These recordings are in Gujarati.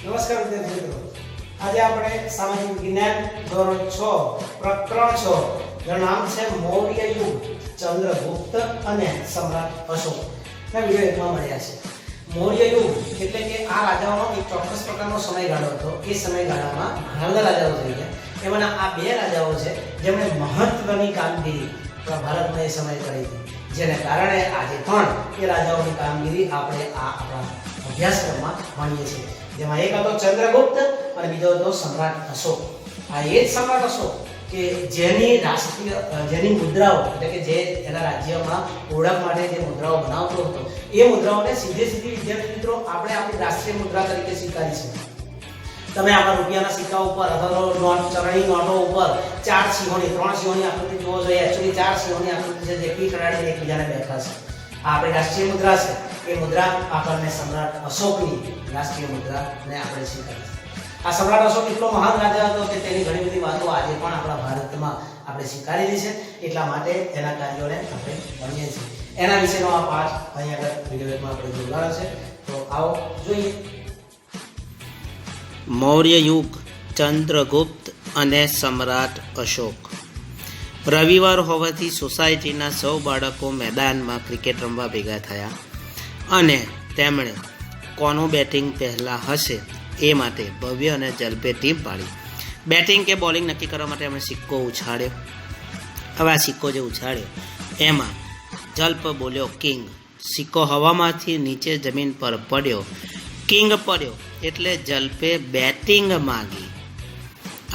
નમસ્કાર વિદ્યાર્થી મિત્રો, આજે આપણે સામાજિક વિજ્ઞાન ધોરણ 6 પ્રકરણ 6 જેનું નામ છે મૌર્ય યુગ, ચંદ્રગુપ્ત અને સમ્રાટ અશોક ના વિડિયો એકમાં મળ્યા છે. મૌર્ય યુગ એટલે કે આ રાજાઓનો એક ચોક્કસ પ્રકારનો સમયગાળો હતો. એ સમયગાળામાં ઘણા બધા રાજાઓ થઈ ગયા. એમાંના આ બે રાજાઓ છે જેમણે મહત્વની કામગીરી ભારતમાં એ સમય કરી હતી, જેને કારણે આજે પણ એ રાજાઓની કામગીરી આપણે આપણા અભ્યાસક્રમમાં ભણીએ છીએ. જેમાં એક હતો ચંદ્રગુપ્ત અને બીજો હતો સમ્રાટ અશોક. આ એ જ સમ્રાટ અશોક કે જેની મુદ્રાઓ એટલે કે જે એના રાજ્યમાં ઓળખ માટે જે મુદ્રાઓ બનાવતો હતો, એ મુદ્રાઓને સીધી વિદ્યાર્થી મિત્રો આપણે આપણી રાષ્ટ્રીય મુદ્રા તરીકે સ્વીકારી છે. તમે આપણા રૂપિયાના સિક્કા ઉપર અથવા તો ચરણી નોટો ઉપર 4 સિંહોની 3 સિંહોની આકૃતિ જોવો જોઈએ. એકચ્યુઅલી 4 સિંહોની આકૃતિ છે જે પીઠ અડાડીને એકબીજાને બેઠા છે. આ આપણી રાષ્ટ્રીય મુદ્રા છે. એ મુદ્રા આપણને સમ્રાટ અશોકની રાષ્ટ્રીય મુદ્રાને આપણે સ્વીકારી છે. આ સમ્રાટ અશોક એટલો મહાન રાજા હતો કે તેની ઘણી બધી વાતો આજે પણ આપણા ભારતમાં આપણે સ્વીકારેલી છે. એટલા માટે એના કાર્યોને આપણે ભણીએ છીએ. એના વિશેનો આ પાઠ અહીં આગળ વિડીયોમાં આપણે જોવાનો છે. તો આવો જોઈએ. મૌર્ય યુગ, ચંદ્રગુપ્ત અને સમ્રાટ અશોક. રવિવાર હોવાથી સોસાયટીના સૌ બાળકો મેદાનમાં ક્રિકેટ રમવા ભેગા થયા અને તેમણે કોનું બેટિંગ પહેલાં હશે એ માટે ભવ્ય અને જલ્પે ટીમ પાડી. બેટિંગ કે બોલિંગ નક્કી કરવા માટે એમણે સિક્કો ઉછાળ્યો. હવે આ સિક્કો જે ઉછાળ્યો એમાં જલ્પ બોલ્યો કિંગ. સિક્કો હવામાંથી નીચે જમીન પર પડ્યો, કિંગ પડ્યો એટલે જલ્પે બેટિંગ માંગી.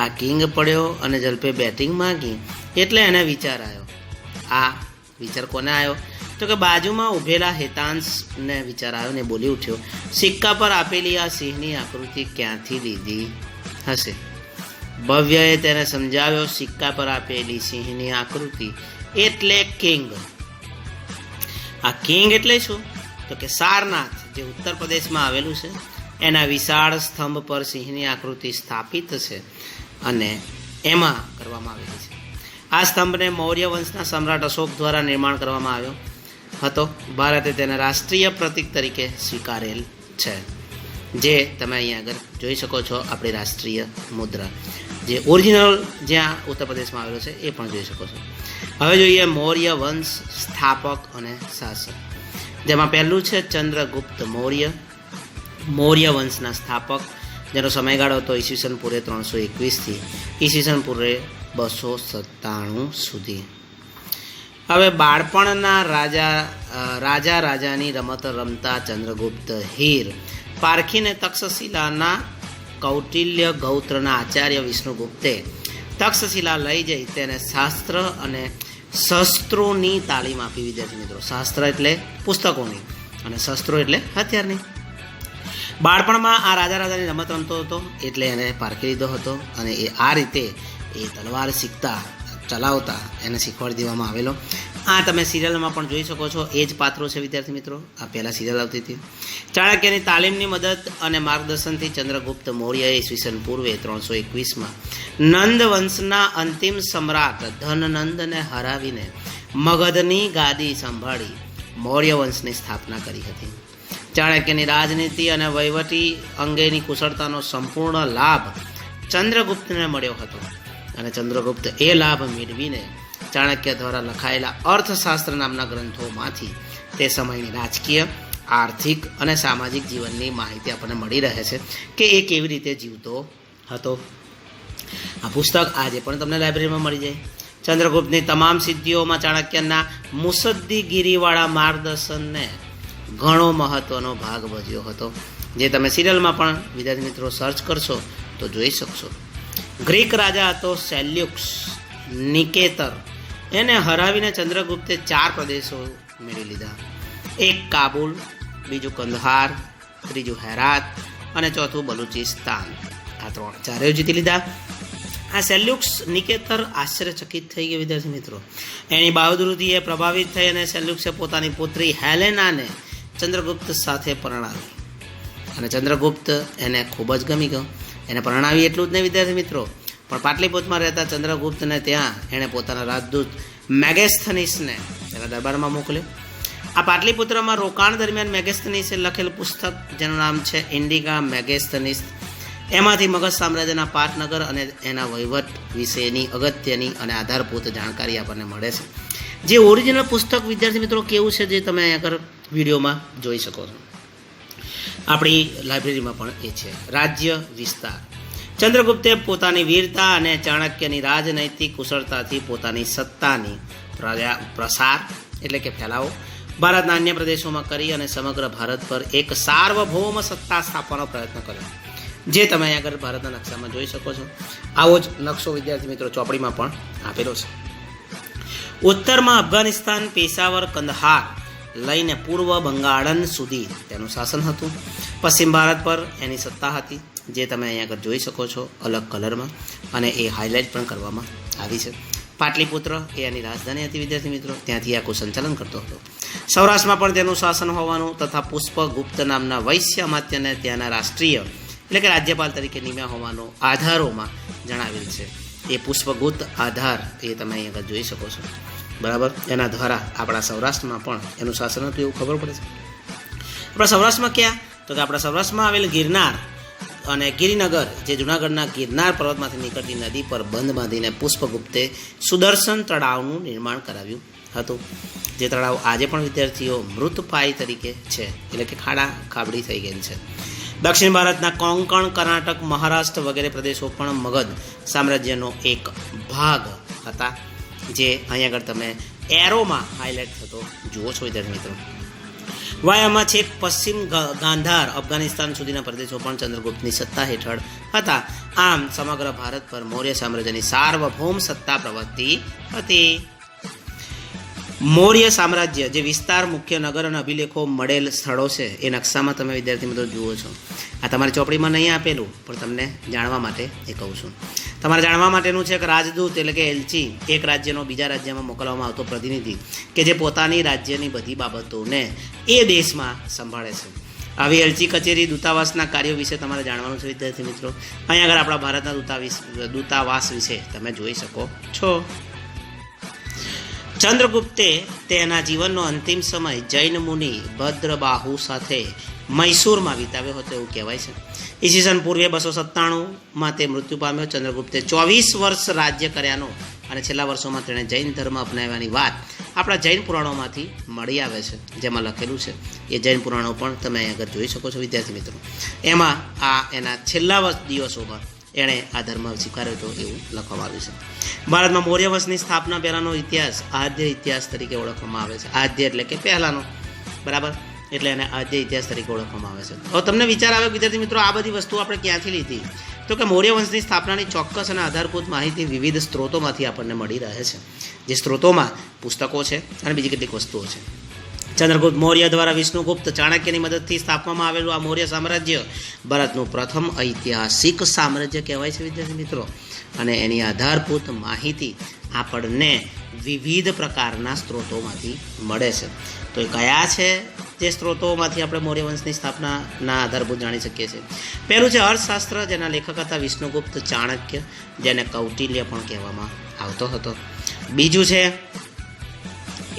આ કિંગ પડ્યો અને જલ્પે બેટિંગ માંગી એટલે એને વિચાર આવ્યો. આ વિચાર કોને આવ્યો? તો કે બાજુમાં ઊભેલા હેતાંશને વિચાર આવ્યો ને બોલી ઉઠ્યો, સિક્કા પર આપેલી આ સિંહની આકૃતિ ક્યાંથી લીધી હશે? ભવ્યએ તેને સમજાવ્યો, સિક્કા પર આપેલી સિંહની આકૃતિ એટલે કિંગ. આ કિંગ એટલે શું? તો કે સારનાથ જે ઉત્તર પ્રદેશમાં આવેલું છે એના વિશાળ સ્તંભ પર સિંહની આકૃતિ સ્થાપિત છે અને એમાં કરવામાં આવેલી છે. આ સ્તંભને મૌર્ય વંશના સમ્રાટ અશોક દ્વારા નિર્માણ કરવામાં આવ્યો હતો. ભારતે તેને રાષ્ટ્રીય પ્રતીક તરીકે સ્વીકારેલ છે, જે તમે અહીંયા આગળ જોઈ શકો છો. આપણી રાષ્ટ્રીય મુદ્રા જે ઓરિજિનલ જ્યાં ઉત્તર પ્રદેશમાં આવેલો છે એ પણ જોઈ શકો છો. હવે જોઈએ મૌર્ય વંશ, સ્થાપક અને શાસક. જેમાં પહેલું છે ચંદ્રગુપ્ત મૌર્ય. મૌર્ય વંશના સ્થાપક, જેનો સમયગાળો હતો ઈસવીસન પૂર્વે 321 થી ઈસવીસન પૂર્વે 297 સુધી. હવે બાળપણના રાજાની રમત રમતા ચંદ્રગુપ્ત હીર પારખીને તક્ષશિલાના કૌટિલ્ય ગૌત્રના આચાર્ય વિષ્ણુગુપ્તે તક્ષશિલા લઈ જઈ તેને શાસ્ત્ર અને શસ્ત્રોની તાલીમ આપી. વિદ્યાર્થી મિત્રો, શાસ્ત્ર એટલે પુસ્તકોની અને શસ્ત્રો એટલે હથિયારની. બાળપણમાં આ રાજાની રમત રમતો હતો એટલે એને પારખી લીધો હતો અને એ આ રીતે એ તલવાર શીખતા ચલાવતા એને શીખવાડી દેવામાં આવેલો. આ તમે સિરિયલમાં પણ જોઈ શકો છો. એ જ પાત્રો છે વિદ્યાર્થી મિત્રો. આ પહેલાં સિરિયલ આવતી હતી. ચાણક્યની તાલીમની મદદ અને માર્ગદર્શનથી ચંદ્રગુપ્ત મૌર્યએ ઈસવીસન પૂર્વે 321માં નંદ વંશના અંતિમ સમ્રાટ ધનનંદને હરાવીને મગધની ગાદી સંભાળી મૌર્ય વંશની સ્થાપના કરી હતી. ચાણક્યની રાજનીતિ અને વહીવટી અંગેની કુશળતાનો સંપૂર્ણ લાભ ચંદ્રગુપ્તને મળ્યો હતો અને ચંદ્રગુપ્ત એ લાભ મેળવીને ચાણક્ય દ્વારા લખાયેલા અર્થશાસ્ત્ર નામના ગ્રંથોમાંથી તે સમયની રાજકીય, આર્થિક અને સામાજિક જીવનની માહિતી આપણને મળી રહે છે કે એ કેવી રીતે જીવતો હતો. આ પુસ્તક આજે પણ તમને લાઇબ્રેરીમાં મળી જાય. ચંદ્રગુપ્તની તમામ સિદ્ધિઓમાં ચાણક્યના મુસદ્દીગીરીવાળા માર્ગદર્શનને ઘણો મહત્વનો ભાગ ભજ્યો હતો, જે તમે સિરિયલમાં પણ વિદ્યાર્થી મિત્રો સર્ચ કરશો તો જોઈ શકશો. ગ્રીક રાજા હતો સેલ્યુક્સ નિકેતર. એને હરાવીને ચંદ્રગુપ્તે 4 પ્રદેશો મેળવી લીધા. એક કાબુલ, બીજું કંદહાર, ત્રીજું હેરાત અને ચોથું બલુચિસ્તાન. આ 4 જીતી લીધા. આ સેલ્યુક્સ નિકેતર આશ્ચર્યચકિત થઈ ગયો વિદ્યાર્થી મિત્રો. એની બહાદુરીથી એ પ્રભાવિત થઈ અને સેલ્યુક્સે પોતાની પુત્રી હેલેનાને ચંદ્રગુપ્ત સાથે પરણાવી અને ચંદ્રગુપ્ત એને ખૂબ જ ગમી ગયો. એને પરણાવી એટલું જ નહીં વિદ્યાર્થી મિત્રો, પણ પાટલીપુત્રમાં રહેતા ચંદ્રગુપ્તને ત્યાં એણે પોતાના રાજદૂત મેગેસ્થનીસને તેના દરબારમાં મોકલ્યો. આ પાટલીપુત્રમાં રોકાણ દરમિયાન મેગેસ્થનીસે લખેલ પુસ્તક જેનું નામ છે ઇન્ડિકા મેગેસ્થનીસ એમાંથી મગધ સામ્રાજ્યના પાટનગર અને એના વહીવટ વિશેની અગત્યની અને આધારભૂત જાણકારી આપણને મળે છે. જે ઓરિજિનલ પુસ્તક વિદ્યાર્થી મિત્રો કેવું છે જે તમે અહીંયા આગળ વિડીયોમાં જોઈ શકો છો. આપણી લાઇબ્રેરીમાં પણ એ છે. રાજ્ય વિસ્તાર. ચંદ્રગુપ્તે પોતાની વીરતા અને ચાણક્યની રાજનૈતિક કુશળતાથી પોતાની સત્તાની પ્રસાર એટલે કે ફેલાવો ભારતના અન્ય પ્રદેશોમાં કરી અને સમગ્ર ભારત પર એક સાર્વભૌમ સત્તા સ્થાપવાનો પ્રયત્ન કર્યો, જે તમે અહીં આગળ ભારતના નકશામાં જોઈ શકો છો. આવો જ નકશો વિદ્યાર્થી મિત્રો ચોપડીમાં પણ આપેલો છે. ઉત્તરમાં અફઘાનિસ્તાન, પેશાવર, કંદહાર લઈને પૂર્વ બંગાળન સુધી તેનું શાસન હતું. પશ્ચિમ ભારત પર એની સત્તા હતી, જે તમે અહીં આગળ જોઈ શકો છો અલગ કલરમાં, અને એ હાઇલાઇટ પણ કરવામાં આવી છે. પાટલીપુત્ર એ એની રાજધાની હતી વિદ્યાર્થી મિત્રો, ત્યાંથી આખું સંચાલન કરતો હતો. સૌરાષ્ટ્રમાં પણ તેનું શાસન હોવાનું તથા પુષ્પગુપ્ત નામના વૈશ્ય અમાત્યને ત્યાંના રાષ્ટ્રીય એટલે કે રાજ્યપાલ તરીકે નિમ્યા હોવાનો આધારોમાં જણાવેલ છે. એ પુષ્પગુપ્ત આધાર એ તમે અહીં આગળ જોઈ શકો છો, બરાબર. એના દ્વારા આપણા સૌરાષ્ટ્રમાં પણ એનું શાસન હતું એવું ખબર પડે છે. આપણા સૌરાષ્ટ્રમાં ક્યાં? તો કે આપણા સૌરાષ્ટ્રમાં આવેલ ગિરનાર અને ગિરિનગર, જે જૂનાગઢના ગિરનાર પર્વતમાંથી નીકળતી નદી પર બંધ બાંધીને પુષ્પગુપ્તે સુદર્શન તળાવનું નિર્માણ કરાવ્યું હતું. જે તળાવ આજે પણ વિદ્યાર્થીઓ મૃતપાય તરીકે છે, એટલે કે ખાડા ખાબડી થઈ ગયેલ છે. દક્ષિણ ભારતના કોંકણ, કર્ણાટક, મહારાષ્ટ્ર વગેરે પ્રદેશો પણ મગધ સામ્રાજ્યનો એક ભાગ હતા, જે અહીં આગળ તમે એરોમાં હાઇલાઇટ થતો જુઓ છો વિદ્યાર્થી મિત્રો. વાયામાં છેક પશ્ચિમ ગાંધાર, અફઘાનિસ્તાન સુધીના પ્રદેશો પણ ચંદ્રગુપ્તની સત્તા હેઠળ હતા. આમ સમગ્ર ભારત પર મૌર્ય સામ્રાજ્યની સાર્વભૌમ સત્તા પ્રવર્તી હતી. મૌર્ય સામ્રાજ્ય જે વિસ્તાર, મુખ્ય નગર અને અભિલેખો મળેલ સ્થળો છે એ નકશામાં તમે વિદ્યાર્થી મિત્રો જુઓ છો. આ તમારી ચોપડીમાં નહીં આપેલું, પણ તમને જાણવા માટે એ કહું છું. તમારે જાણવા માટેનું છે કે રાજદૂત એટલે કે એલચી એક રાજ્યનો બીજા રાજ્યમાં મોકલવામાં આવતો પ્રતિનિધિ કે જે પોતાની રાજ્યની બધી બાબતોને એ દેશમાં સંભાળે છે. આવી એલચી કચેરી, દૂતાવાસના કાર્યો વિશે તમારે જાણવાનું છે વિદ્યાર્થી મિત્રો. અહીં આગળ આપણા ભારતના દૂતાવાસ વિશે તમે જોઈ શકો છો. ચંદ્રગુપ્તે તેના જીવનનો અંતિમ સમય જૈન મુનિ ભદ્રબાહુ સાથે મૈસૂરમાં વિતાવ્યો હતો એવું કહેવાય છે. ઈસવીસન પૂર્વે 297માં તે મૃત્યુ પામ્યો. ચંદ્રગુપ્તે 24 વર્ષ રાજ્ય કર્યાનો અને છેલ્લા વર્ષોમાં તેણે જૈન ધર્મ અપનાવવાની વાત આપણા જૈન પુરાણોમાંથી મળી આવે છે, જેમાં લખેલું છે. એ જૈન પુરાણો પણ તમે અહીં આગળ જોઈ શકો છો વિદ્યાર્થી મિત્રો. એમાં આ એના છેલ્લા દિવસોમાં એણે આ ધર્મ સ્વીકાર્યો હતો એવું લખવામાં આવ્યું છે. ભારતમાં મૌર્ય વંશની સ્થાપના પહેલાંનો ઇતિહાસ આદ્ય ઇતિહાસ તરીકે ઓળખવામાં આવે છે. આદ્ય એટલે કે પહેલાંનો, બરાબર, એટલે એને આદ્ય ઇતિહાસ તરીકે ઓળખવામાં આવે છે. હવે તમને વિચાર આવે વિદ્યાર્થી મિત્રો આ બધી વસ્તુ આપણે ક્યાંથી લીધી? તો કે મૌર્ય વંશની સ્થાપનાની ચોક્કસ અને આધારભૂત માહિતી વિવિધ સ્ત્રોતોમાંથી આપણને મળી રહે છે. જે સ્ત્રોતોમાં પુસ્તકો છે અને બીજી કેટલીક વસ્તુઓ છે. ચંદ્રગુપ્ત મૌર્ય દ્વારા વિષ્ણુગુપ્ત ચાણક્યની મદદથી સ્થાપવામાં આવેલું આ મૌર્ય સામ્રાજ્ય ભારતનું પ્રથમ ઐતિહાસિક સામ્રાજ્ય કહેવાય છે વિદ્યાર્થી મિત્રો. અને એની આધારભૂત માહિતી આપણને વિવિધ પ્રકારના સ્ત્રોતોમાંથી મળે છે. તો એ કયા છે જે સ્ત્રોતોમાંથી આપણે મૌર્ય વંશની સ્થાપનાના આધારભૂત જાણી શકીએ છીએ? પહેલું છે અર્થશાસ્ત્ર, જેના લેખક હતા વિષ્ણુગુપ્ત ચાણક્ય, જેને કૌટિલ્ય પણ કહેવામાં આવતો હતો. બીજું છે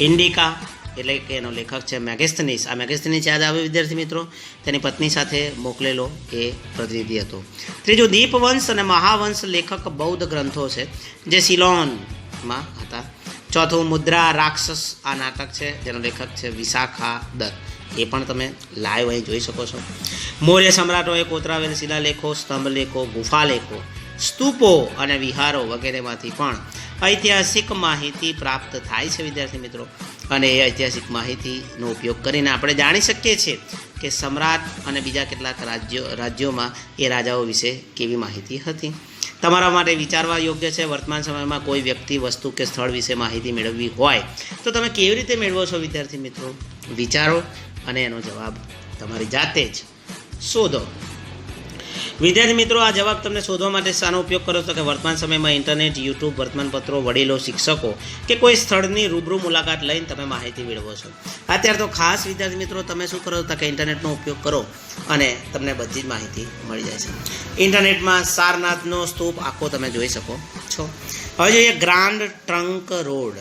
ઇન્ડિકા, એટલે કે એનો લેખક છે મેગેસ્થનીસ. આ મેગેસ્થનીસ યાદ આવે વિદ્યાર્થી મિત્રો? તેની પત્ની સાથે મોકલેલો એ પ્રતિનિધિ હતો. ત્રીજું દીપવંશ અને મહાવંશ, લેખક બૌદ્ધ ગ્રંથો છે જે સિલોનમાં હતા. ચોથું મુદ્રા રાક્ષસ, આ નાટક છે જેનો લેખક છે વિશાખા દત્ત. એ પણ તમે લાઈવ અહીં જોઈ શકો છો. મૌર્ય સમ્રાટોએ કોતરાવેલ શિલાલેખો, સ્તંભલેખો, ગુફાલેખો, સ્તૂપો અને વિહારો વગેરેમાંથી પણ ઐતિહાસિક માહિતી પ્રાપ્ત થાય છે વિદ્યાર્થી મિત્રો. અને એ ઐતિહાસિક માહિતીનો ઉપયોગ કરીને આપણે જાણી શકીએ છીએ કે સમ્રાટ અને બીજા કેટલાક રાજ્યોમાં એ રાજાઓ વિશે કેવી માહિતી હતી. તમારા માટે વિચારવા યોગ્ય છે, વર્તમાન સમયમાં કોઈ વ્યક્તિ, વસ્તુ કે સ્થળ વિશે માહિતી મેળવવી હોય તો તમે કેવી રીતે મેળવો છો વિદ્યાર્થી મિત્રો? વિચારો અને એનો જવાબ તમારી જાતે જ શોધો. વિદ્યાર્થી મિત્રો, આ જવાબ તમને શોધવા માટે શાનો ઉપયોગ કરો છો? કે વર્તમાન સમયમાં ઇન્ટરનેટ, યુટ્યુબ, વર્તમાનપત્રો, વડીલો, શિક્ષકો કે કોઈ સ્થળની રૂબરૂ મુલાકાત લઈને તમે માહિતી મેળવો છો. અત્યારે તો ખાસ વિદ્યાર્થી મિત્રો તમે શું કરો તો કે ઇન્ટરનેટનો ઉપયોગ કરો અને તમને બધી જ માહિતી મળી જાય છે. ઇન્ટરનેટમાં સારનાથનો સ્તૂપ આખો તમે જોઈ શકો છો. હવે જોઈએ ગ્રાન્ડ ટ્રંક રોડ.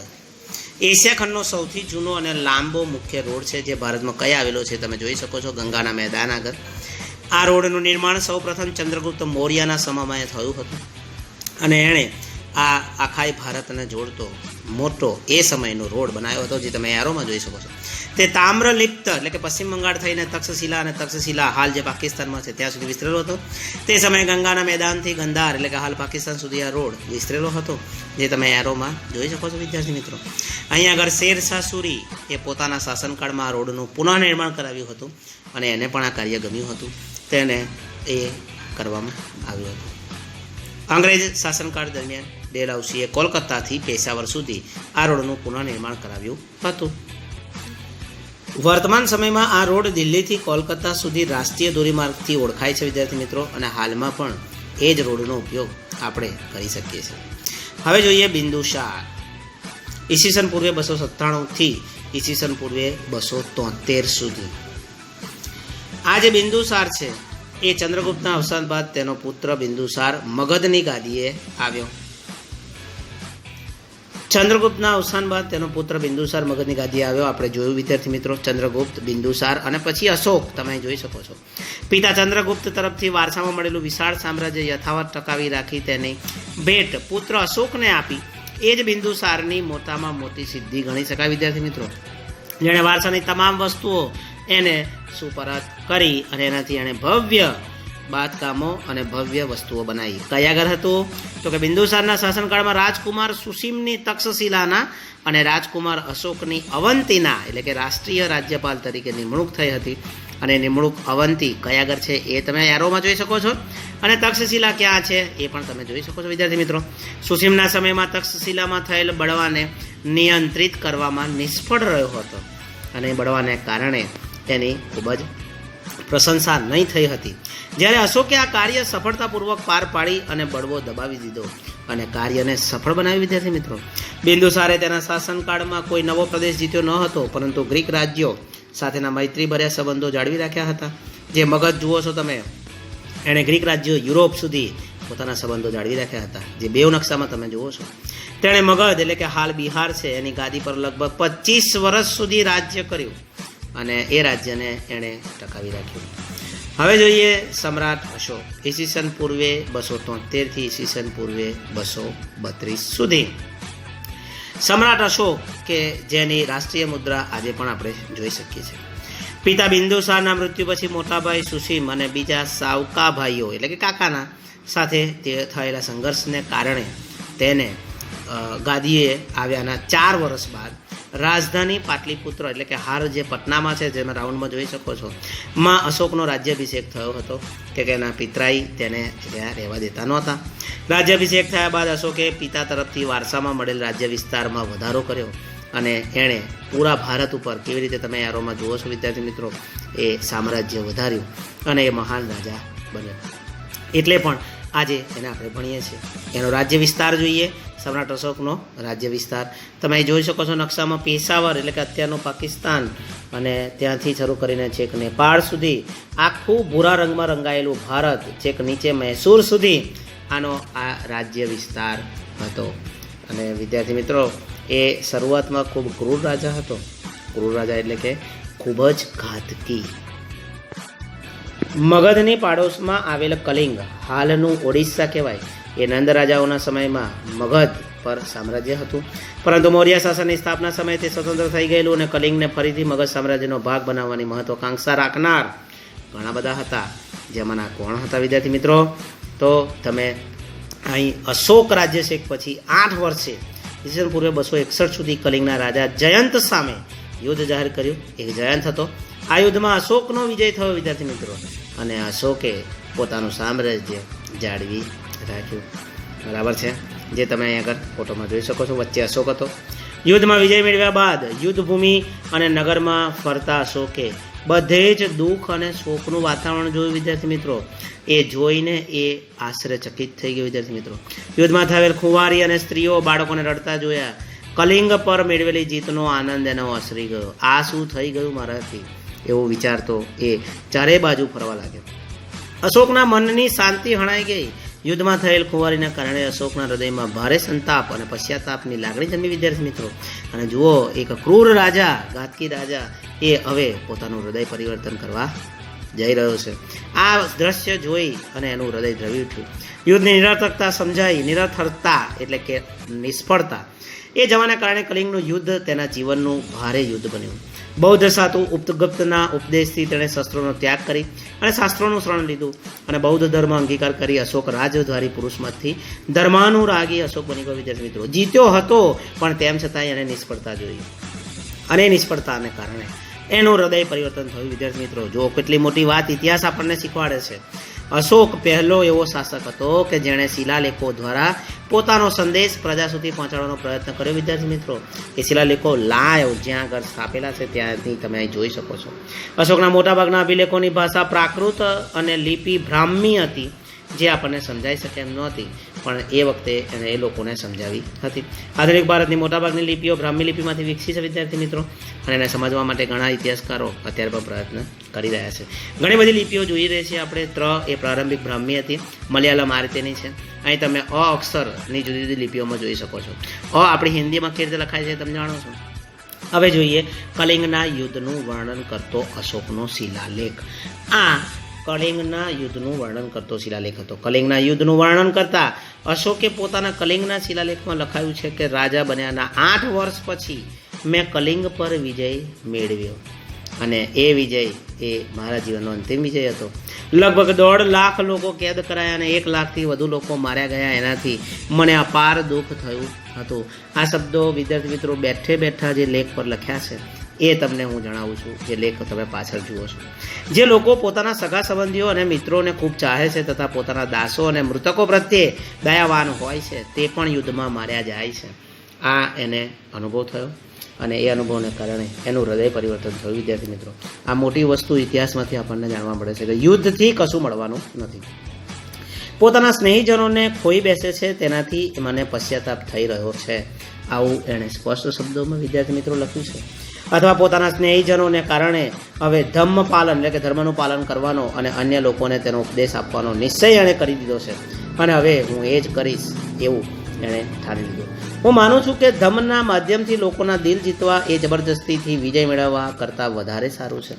એશિયા ખંડનો સૌથી જૂનો અને લાંબો મુખ્ય રોડ છે, જે ભારતમાં કયા આવેલો છે તમે જોઈ શકો છો, ગંગાના મેદાન આગળ. આ રોડનું નિર્માણ સૌપ્રથમ ચંદ્રગુપ્ત મૌર્યના સમયમાં થયું હતું અને એણે આ આખા ભારતને જોડતો મોટો એ સમયનો રોડ બનાવ્યો હતો, જે તમે એરોમાં જોઈ શકો છો. તે તામ્રલિપ્ત એટલે કે પશ્ચિમ બંગાળ થઈને તક્ષશિલા અને તક્ષશિલા હાલ જે પાકિસ્તાનમાં છે ત્યાં સુધી વિસ્તરેલો હતો. તે સમયે ગંગાના મેદાનથી ગંધાર એટલે કે હાલ પાકિસ્તાન સુધી આ રોડ વિસ્તરેલો હતો, જે તમે એરોમાં જોઈ શકો છો વિદ્યાર્થી મિત્રો. અહીંયા આગળ શેરશાહ સૂરી એ પોતાના શાસનકાળમાં આ રોડનું પુનઃનિર્માણ કરાવ્યું હતું અને એને પણ આ કાર્ય ગમ્યું હતું, તેને એ કરવામાં આવ્યું હતું. અંગ્રેજ શાસનકાળ દરમિયાન ડેલહાઉસીએ કોલકાતાથી પેશાવર સુધી આ રોડનું પુનઃનિર્માણ કરાવ્યું હતું. વર્તમાન સમયમાં આ રોડ દિલ્હીથી કોલકાતા સુધી રાષ્ટ્રીય ધોરીમાર્ગથી ઓળખાય છે વિદ્યાર્થી મિત્રો, અને હાલમાં પણ એ જ રોડનો ઉપયોગ આપણે કરી શકીએ છીએ. હવે જોઈએ બિંદુસાર. ઈસવીસન પૂર્વે 297થી ઈસવીસન પૂર્વે 273 સુધી. આ જે બિંદુસાર છે એ ચંદ્રગુપ્તના અવસાન બાદ તેનો પુત્ર બિંદુસાર મગધની ગાદીએ આવ્યો. ચંદ્રગુપ્તના અવસાન બાદ તેનો પુત્ર બિંદુસાર મગધની ગાદીએ આવ્યો. આપણે જોયું વિદ્યાર્થી મિત્રો, ચંદ્રગુપ્ત, બિંદુસાર અને પછી અશોક તમે જોઈ શકો છો. પિતા ચંદ્રગુપ્ત તરફથી વારસામાં મળેલું વિશાળ સામ્રાજ્ય યથાવત ટકાવી રાખી તેની ભેટ પુત્ર અશોકને આપી. એ જ બિંદુસારની મોટામાં મોટી સિદ્ધિ ગણી શકાય વિદ્યાર્થી મિત્રો, જેણે વારસાની તમામ વસ્તુઓ એને સુપરત કરી અને એનાથી એણે ભવ્ય બાંધકામો અને ભવ્ય વસ્તુઓ બનાવી. કયા ઘર હતું તો કે બિંદુસારના શાસનકાળમાં રાજકુમાર સુસીમની તક્ષશિલાના અને રાજકુમાર અશોકની અવંતીના એટલે કે રાષ્ટ્રીય રાજ્યપાલ તરીકે નિમણૂક થઈ હતી. અને નિમણૂક અવંતી કયા ઘર છે એ તમે એરોમાં જોઈ શકો છો, અને તક્ષશિલા ક્યાં છે એ પણ તમે જોઈ શકો છો વિદ્યાર્થી મિત્રો. સુસીમના સમયમાં તક્ષશિલામાં થયેલ બળવાને નિયંત્રિત કરવામાં નિષ્ફળ રહ્યો હતો અને બળવાને કારણે તેની ખૂબ જ પ્રશંસા નહીં થઈ હતી. જ્યારે અશોકે આ કાર્ય સફળતાપૂર્વક પાર પાડી અને બળવો દબાવી દીધો અને કાર્યને સફળ બનાવી વિદ્યાર્થી મિત્રો. બિંદુસારે તેના શાસનકાળમાં કોઈ નવો પ્રદેશ જીત્યો ન હતો, પરંતુ ગ્રીક રાજ્યો સાથેના મૈત્રીભર્યા સંબંધો જાળવી રાખ્યા હતા. જે મગધ જુઓ છો તમે, એણે ગ્રીક રાજ્યો યુરોપ સુધી પોતાના સંબંધો જાળવી રાખ્યા હતા, જે બેઉ નકશામાં તમે જુઓ છો. તેણે મગધ એટલે કે હાલ બિહાર છે એની ગાદી પર લગભગ 25 વર્ષ સુધી રાજ્ય કર્યું અને એ રાજ્યને એણે ટકાવી રાખ્યું. હવે જોઈએ સમ્રાટ અશોક. ઈસવીસન પૂર્વે 273થી ઈસવીસન પૂર્વે 232 સુધી. સમ્રાટ અશોક કે જેની રાષ્ટ્રીય મુદ્રા આજે પણ આપણે જોઈ શકીએ છીએ. પિતા બિંદુસારના મૃત્યુ પછી મોટાભાઈ સુસીમ અને બીજા સાવકા ભાઈઓ એટલે કે કાકાના સાથે તે થયેલા સંઘર્ષને કારણે તેને ગાદીએ આવ્યાના 4 વર્ષ બાદ રાજધાની પાટલીપુત્ર એટલે કે હાર જે પટનામાં છે, જેમાં રાઉન્ડમાં જોઈ શકો છો, માં અશોકનો રાજ્યાભિષેક થયો હતો કે એના પિતરાઈ તેને ત્યાં રહેવા દેતા નહોતા. રાજ્યાભિષેક થયા બાદ અશોકે પિતા તરફથી વારસામાં મળેલ રાજ્ય વિસ્તારમાં વધારો કર્યો અને એણે પૂરા ભારત ઉપર કેવી રીતે તમે એરોમાં જુઓ છો વિદ્યાર્થી મિત્રો, એ સામ્રાજ્ય વધાર્યું અને એ મહાન રાજા બન્યો. એટલે પણ આજે એને આપણે ભણીએ છીએ. એનો રાજ્ય વિસ્તાર જોઈએ, સમ્રાટ અશોકનો રાજ્ય વિસ્તાર તમે જોઈ શકો છો નકશામાં. પેશાવર એટલે કે અત્યારનું પાકિસ્તાન અને ત્યાંથી શરૂ કરીને છેક નેપાળ સુધી આખું ભૂરા રંગમાં રંગાયેલું ભારત, છેક નીચે મૈસૂર સુધી આનો આ રાજ્ય વિસ્તાર હતો. અને વિદ્યાર્થી મિત્રો, એ શરૂઆતમાં ખૂબ ક્રૂર રાજા હતો. ક્રૂર રાજા એટલે કે ખૂબ જ ઘાતકી. મગધની પાડોશમાં આવેલ કલિંગ, હાલનું ઓડિશા કહેવાય, એ નંદ રાજાઓના સમયમાં મગધ પર સામ્રાજ્ય હતું. પરંતુ મૌર્ય શાસનની સ્થાપના સમયે તે સ્વતંત્ર થઈ ગયેલું અને કલિંગને ફરીથી મગધ સામ્રાજ્યનો ભાગ બનાવવાની મહત્વાકાંક્ષા રાખનાર ઘણા બધા હતા. જેમાંના કોણ હતા વિદ્યાર્થી મિત્રો? તો તમે અહીં અશોક રાજ્યાભિષેક પછી 8 વર્ષે ઈસવીસન પૂર્વે 261 સુધી કલિંગના રાજા જયંત સામે યુદ્ધ જાહેર કર્યું. એક જયંત હતો. આ યુદ્ધમાં અશોકનો વિજય થયો વિદ્યાર્થી મિત્રો, અને અશોકે પોતાનું સામ્રાજ્ય જાળવી રાખ્યું. બરાબર છે, જે તમે અહીં આગળ ફોટોમાં જોઈ શકો છો. વચ્ચે અશોક હતો. યુદ્ધમાં વિજય મેળવ્યા બાદ યુદ્ધભૂમિ અને નગરમાં ફરતા અશોકે બધે જ દુઃખ અને શોકનું વાતાવરણ જોયું વિદ્યાર્થી મિત્રો. એ જોઈને એ આશ્ચર્યચકિત થઈ ગયો વિદ્યાર્થી મિત્રો. યુદ્ધમાં થયેલ ખુંવારી અને સ્ત્રીઓ બાળકોને રડતા જોયા. કલિંગ પર મેળવેલી જીતનો આનંદ એનો ઓસરી ગયો. આ શું થઈ ગયું મારાથી એવું વિચારતો એ ચારે બાજુ ફરવા લાગ્યો. અશોકના મનની શાંતિ હણાઈ ગઈ. યુદ્ધમાં થયેલ ખુંવારીના કારણે અશોકના હૃદયમાં ભારે સંતાપ અને પશ્ચાતાપની લાગણી જન્મી વિદ્યાર્થી મિત્રો. અને જુઓ, એક ક્રૂર રાજા, ઘાતકી રાજા, એ હવે પોતાનું હૃદય પરિવર્તન કરવા જઈ રહ્યો છે. આ દ્રશ્ય જોઈ અને એનું હૃદય દ્રવી ઉઠ્યું. યુદ્ધની નિરર્થકતા સમજાઈ. નિરર્થકતા એટલે કે નિષ્ફળતા એ જવાના કારણે કલિંગનું યુદ્ધ તેના જીવનનું ભારે યુદ્ધ બન્યું. બૌદ્ધ સાધુ ઉપગુપ્તના ઉપદેશથી તેણે શસ્ત્રોનો ત્યાગ કરી અને શાસ્ત્રોનું શરણ લીધું અને બૌદ્ધ ધર્મ અંગીકાર કરી અશોક રાજદ્વારી પુરુષમાંથી ધર્માનુરાગી અશોક બની ગયો. વિદ્યાર્થી મિત્રો, જીત્યો હતો પણ તેમ છતાં એને નિષ્ફળતા જોઈ અને નિષ્ફળતાને કારણે એનું હૃદય પરિવર્તન થયું. વિદ્યાર્થી મિત્રો, જો કેટલી મોટી વાત ઇતિહાસ આપણને શીખવાડે છે. અશોક પહેલો એવો શાસક હતો કે જેણે શિલાલેખો દ્વારા પોતાનો સંદેશ પ્રજા સુધી પહોંચાડવાનો પ્રયત્ન કર્યો. વિદ્યાર્થી મિત્રો, એ શિલાલેખો લાઈવ જ્યાં આગળ સ્થાપેલા છે ત્યાંથી તમે અહીં જોઈ શકો છો. અશોકના મોટાભાગના અભિલેખોની ભાષા પ્રાકૃત અને લિપિ બ્રાહ્મી હતી, જે આપણને સમજાઈ શકે એમ નહોતી, પણ એ વખતે એને એ લોકોને સમજાવી હતી. આધુનિક ભારતની મોટાભાગની લિપિઓ બ્રાહ્મી લિપિમાંથી વિકસી છે. વિદ્યાર્થી મિત્રો, અને એને સમજવા માટે ઘણા ઇતિહાસકારો અત્યારે પણ પ્રયત્ન કરી રહ્યા છે. ઘણી બધી લિપિઓ જોઈ રહી છે આપણે. એ પ્રારંભિક બ્રાહ્મી હતી. મલયાલમ આ રીતેની છે. અહીં તમે અક્ષરની જુદી જુદી લિપિઓમાં જોઈ શકો છો. આપણી હિન્દીમાં કેવી રીતે લખાય છે તમે જાણો છો. હવે જોઈએ કલિંગના યુદ્ધનું વર્ણન કરતો અશોકનો શિલાલેખ. આ કલિંગના યુદ્ધનું વર્ણન કરતો શિલાલેખ હતો. કલિંગના યુદ્ધનું વર્ણન કરતા અશોકે પોતાના કલિંગના શિલાલેખમાં લખાયું છે કે રાજા બન્યાના 8 વર્ષ પછી મેં કલિંગ પર વિજય મેળવ્યો અને એ વિજય એ મારા જીવનનો અંતિમ વિજય હતો. લગભગ 1.5 લાખ લોકો કેદ કરાયા અને 1 લાખથી વધુ લોકો માર્યા ગયા. એનાથી મને અપાર દુઃખ થયું હતું. આ શબ્દો વિદ્યાર્થી મિત્રો બેઠે બેઠા જે લેખ પર લખ્યા છે એ તમને હું જણાવું છું. જે લેખ તમે પાછળ જુઓ છો. જે લોકો પોતાના સગા સંબંધીઓ અને મિત્રોને ખૂબ ચાહે છે તથા પોતાના દાસો અને મૃતકો પ્રત્યે દયાવાન હોય છે તે પણ યુદ્ધમાં માર્યા જાય છે. આ એને અનુભવ થયો અને એ અનુભવને કારણે એનું હૃદય પરિવર્તન થયું. વિદ્યાર્થી મિત્રો, આ મોટી વસ્તુ ઇતિહાસમાંથી આપણને જાણવા મળે છે કે યુદ્ધથી કશું મળવાનું નથી. પોતાના સ્નેહીજનોને ખોઈ બેસે છે તેનાથી મને પશ્ચાતાપ થઈ રહ્યો છે. આવું એણે સ્પષ્ટ શબ્દોમાં વિદ્યાર્થી મિત્રો લખ્યું છે. અથવા પોતાના સ્નેહીજનોને કારણે હવે ધમ્મ પાલન એટલે કે ધર્મનું પાલન કરવાનો અને અન્ય લોકોને તેનો ઉપદેશ આપવાનો નિશ્ચય એણે કરી દીધો છે અને હવે હું એ જ કરીશ એવું એણે ઠારી લીધું. હું માનું છું કે ધમ્મના માધ્યમથી લોકોના દિલ જીતવા એ જબરજસ્તીથી વિજય મેળવવા કરતાં વધારે સારું છે.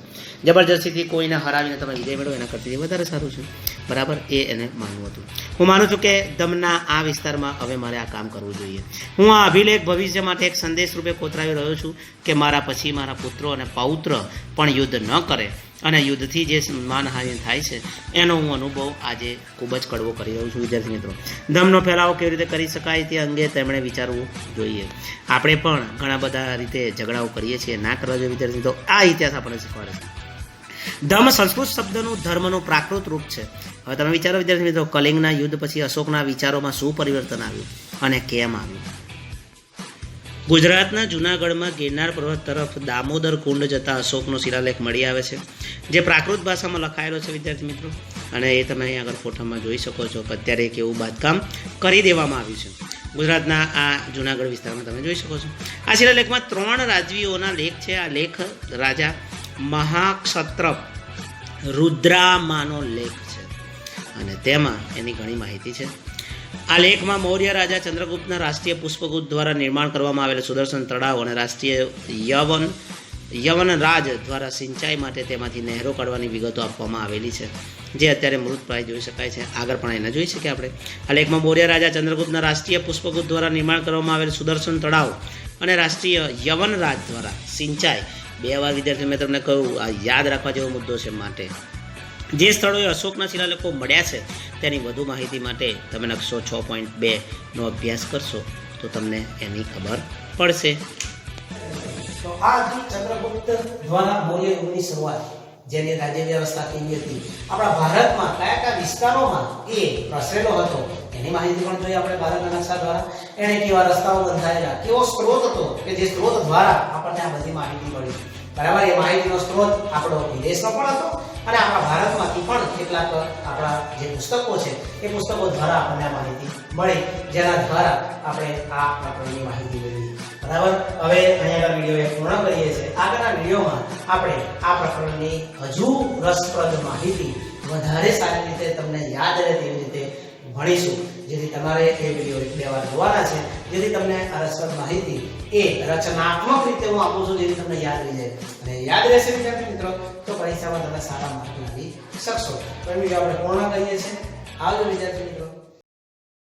જબરજસ્તીથી કોઈને હરાવીને તમે વિજય મેળવો એના કરતાં વધારે સારું છે. બરાબર, એ એને માનવું હતું. હું માનું છું કે ધમ્મના આ વિસ્તારમાં હવે મારે આ કામ કરવું જોઈએ. હું આ અભિલેખ ભવિષ્ય માટે એક સંદેશ રૂપે કોતરાવી રહ્યો છું કે મારા પછી મારા પુત્રો અને પૌત્ર પણ યુદ્ધ ન કરે અને યુદ્ધથી જે માનહાનિ થાય છે એનો હું અનુભવ આજે ખૂબ જ કડવો કરી રહ્યો છું. વિદ્યાર્થી મિત્રો, ધર્મનો ફેલાવો કેવી રીતે કરી શકાય તે અંગે તેમણે વિચારવું જોઈએ. આપણે પણ ઘણા બધા રીતે ઝઘડાઓ કરીએ છીએ, ના કરવા જોઈએ. વિદ્યાર્થી મિત્રો, આ ઇતિહાસ આપણને શીખવાડે છે. ધર્મ સંસ્કૃત શબ્દનું ધર્મનું પ્રાકૃત રૂપ છે. હવે તમે વિચારો વિદ્યાર્થી મિત્રો, કલિંગના યુદ્ધ પછી અશોકના વિચારોમાં શું પરિવર્તન આવ્યું અને કેમ આવ્યું. ગુજરાતના જૂનાગઢમાં ગિરનાર પર્વત તરફ દામોદર કુંડ જતા અશોકનો શિલાલેખ મળી આવે છે, જે પ્રાકૃત ભાષામાં લખાયેલો છે. વિદ્યાર્થી મિત્રો, અને એ તમે અહીં આગળ ફોટામાં જોઈ શકો છો કે અત્યારે એક એવું બાંધકામ કરી દેવામાં આવ્યું છે. ગુજરાતના આ જૂનાગઢ વિસ્તારમાં તમે જોઈ શકો છો. આ શિલાલેખમાં 3 રાજવીઓના લેખ છે. આ લેખ રાજા મહાક્ષત્રપ રુદ્રામાનો લેખ છે અને તેમાં એની ઘણી માહિતી છે. આ લેખમાં મૌર્ય રાજા ચંદ્રગુપ્તના રાષ્ટ્રીય પુષ્પગુચ્છ દ્વારા નિર્માણ કરવામાં આવેલ સુદર્શન તળાવ અને રાષ્ટ્રીય યવન રાજ દ્વારા સિંચાઈ માટે તેમાંથી નહેરો કાઢવાની વિગતો આપવામાં આવેલી છે, જે અત્યારે મૃતપ્રાય જોઈ શકાય છે. આગળ પણ એને જોઈ શકીએ આપણે. આ લેખમાં મૌર્ય રાજા ચંદ્રગુપ્તના રાષ્ટ્રીય પુષ્પગુચ્છ દ્વારા નિર્માણ કરવામાં આવેલ સુદર્શન તળાવ અને રાષ્ટ્રીય યવન રાજ દ્વારા સિંચાઈ 2 વાર વિદ્યાર્થીઓ મેં તમને કહ્યું આ યાદ રાખવા જેવો મુદ્દો છે. માટે જે સ્થળોએ અશોકના શિલાલેખો મળ્યા છે તેની વધુ માહિતી માટે તમે નકશો 6.2નો અભ્યાસ કરશો તો તમને એની ખબર પડશે. તો આ ચંદ્રગુપ્ત દ્વારા મૌર્ય યુગની શરૂઆત, જેની રાજ્ય વ્યવસ્થા કેવી હતી, આપણા ભારતમાં કયા કયા વિસ્તારોમાં એ પ્રસરેલો હતો એની માહિતી પણ જોઈએ આપણે ભારતના નકશા દ્વારા. એને કેવા રસ્તાઓ બંધાયેલા, કેવો સ્ત્રોત હતો કે જે સ્ત્રોત દ્વારા આપણને આ બધી માહિતી મળી. બરાબર, એ માહિતીનો સ્ત્રોત આપણો વિદેશનો પણ હતો અને આપણા ભારતમાંથી પણ કેટલાક આપણા જે પુસ્તકો છે એ પુસ્તકો દ્વારા આપણને આ માહિતી મળી, જેના દ્વારા આપણે આ પ્રકરણની માહિતી મેળવી. બરાબર, હવે અહીંયા વિડીયો પૂર્ણ કરીએ છીએ. આગળના વિડીયોમાં આપણે આ પ્રકરણની હજુ રસપ્રદ માહિતી વધારે સારી રીતે તમને યાદ રહે તેવી રીતે ભણીશું, જેથી તમારે એ વિડીયો 2 વાર જોવાના છે, જેથી તમને આ રસપ્રદ માહિતી એ રચનાત્મક રીતે હું આપું છું, જેથી તમને યાદ રહી જાય. અને યાદ રહેશે વિદ્યાર્થી મિત્રો તો પરીક્ષામાં તમે સારા માર્ક લાવી શકશો. તો એ વિડીયો આપણે પૂર્ણ કરીએ છીએ. આવજો વિદ્યાર્થી મિત્રો.